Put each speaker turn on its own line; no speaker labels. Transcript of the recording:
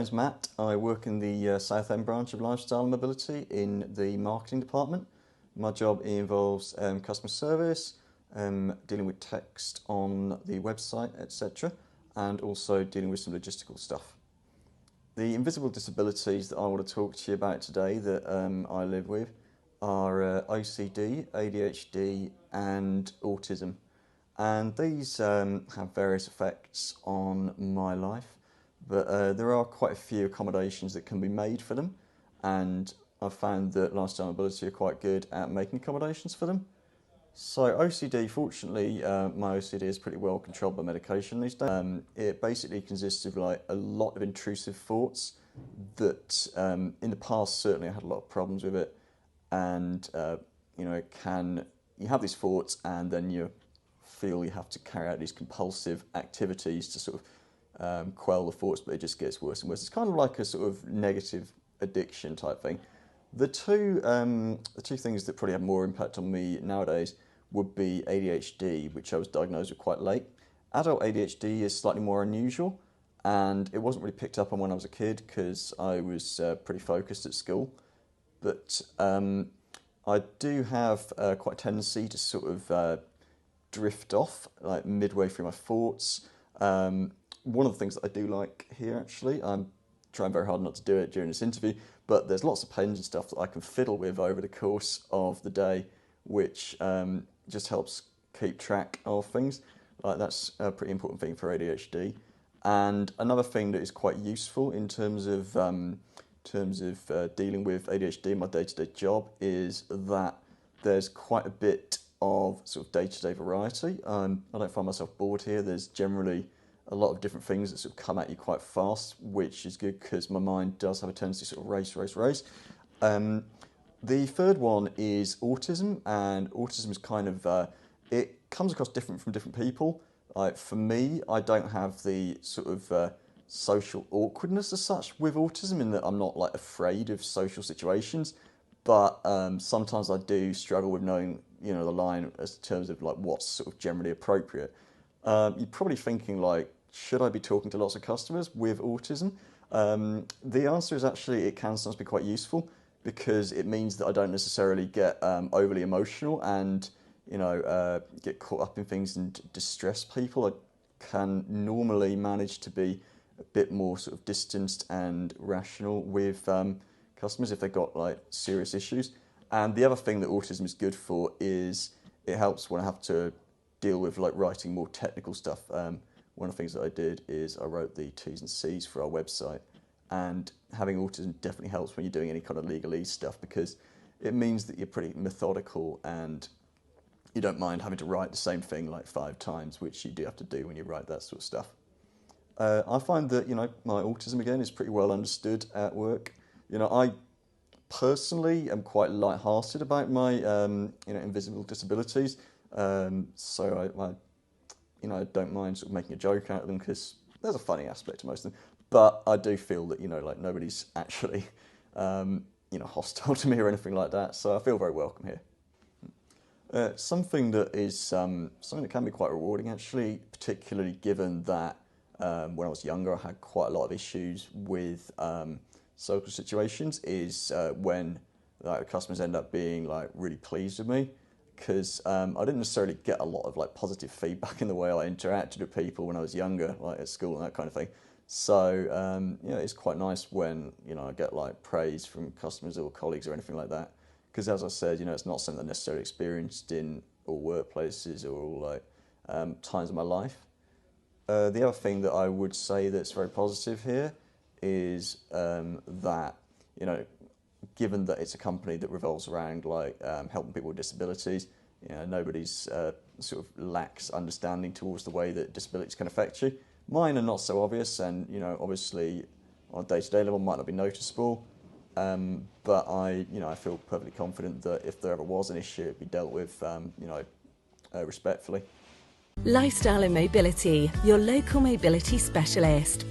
name's Matt. I work in the Southend branch of Lifestyle and Mobility in the marketing department. My job involves customer service, dealing with text on the website, etc., and also dealing with some logistical stuff. The invisible disabilities that I want to talk to you about today that I live with are OCD, ADHD and autism. And these have various effects on my life, but there are quite a few accommodations that can be made for them, and I've found that Lifestyle and Mobility are quite good at making accommodations for them. So OCD, fortunately, my OCD is pretty well controlled by medication these days. It basically consists of like a lot of intrusive thoughts that in the past certainly I had a lot of problems with it, and you have these thoughts and then you feel you have to carry out these compulsive activities to sort of quell the thoughts, but it just gets worse and worse. It's kind of like a sort of negative addiction type thing. The two things that probably have more impact on me nowadays would be ADHD, which I was diagnosed with quite late. Adult ADHD is slightly more unusual, and it wasn't really picked up on when I was a kid because I was pretty focused at school. But I do have quite a tendency to sort of drift off, like midway through my thoughts. One of the things that I do like here, actually, I'm trying very hard not to do it during this interview, but there's lots of pens and stuff that I can fiddle with over the course of the day, which just helps keep track of things. Like that's a pretty important thing for ADHD. And another thing that is quite useful in terms of dealing with ADHD in my day-to-day job is that there's quite a bit of sort of day-to-day variety. I don't find myself bored here. There's generally a lot of different things that sort of come at you quite fast, which is good because my mind does have a tendency to sort of race. The third one is autism, and autism is kind of, it comes across different from different people. Like for me, I don't have the sort of social awkwardness as such with autism in that I'm not like afraid of social situations, but sometimes I do struggle with knowing, the line as terms of like what's sort of generally appropriate. You're probably thinking like, should I be talking to lots of customers with autism? The answer is actually it can sometimes be quite useful because it means that I don't necessarily get overly emotional and get caught up in things and distress people. I can normally manage to be a bit more sort of distanced and rational with customers if they've got like serious issues. And the other thing that autism is good for is it helps when I have to deal with like writing more technical stuff. One of the things that I did is I wrote the T's and C's for our website, and having autism definitely helps when you're doing any kind of legalese stuff because it means that you're pretty methodical and you don't mind having to write the same thing like 5 times, which you do have to do when you write that sort of stuff. I find that, my autism again is pretty well understood at work. I personally am quite light-hearted about my, invisible disabilities. So I don't mind sort of making a joke out of them because there's a funny aspect to most of them. But I do feel that, like nobody's actually, hostile to me or anything like that. So I feel very welcome here. Something that is something that can be quite rewarding, actually, particularly given that when I was younger, I had quite a lot of issues with social situations, is when the customers end up being like really pleased with me. Because I didn't necessarily get a lot of like positive feedback in the way I interacted with people when I was younger, like at school and that kind of thing. So it's quite nice when I get like praise from customers or colleagues or anything like that. Because as I said, it's not something I necessarily experienced in all workplaces or all like times of my life. The other thing that I would say that's very positive here is that given that it's a company that revolves around like helping people with disabilities, nobody's sort of lacks understanding towards the way that disabilities can affect you. Mine are not so obvious, and obviously on a day-to-day level might not be noticeable, but I feel perfectly confident that if there ever was an issue, it'd be dealt with respectfully.
Lifestyle and Mobility, your local mobility specialist.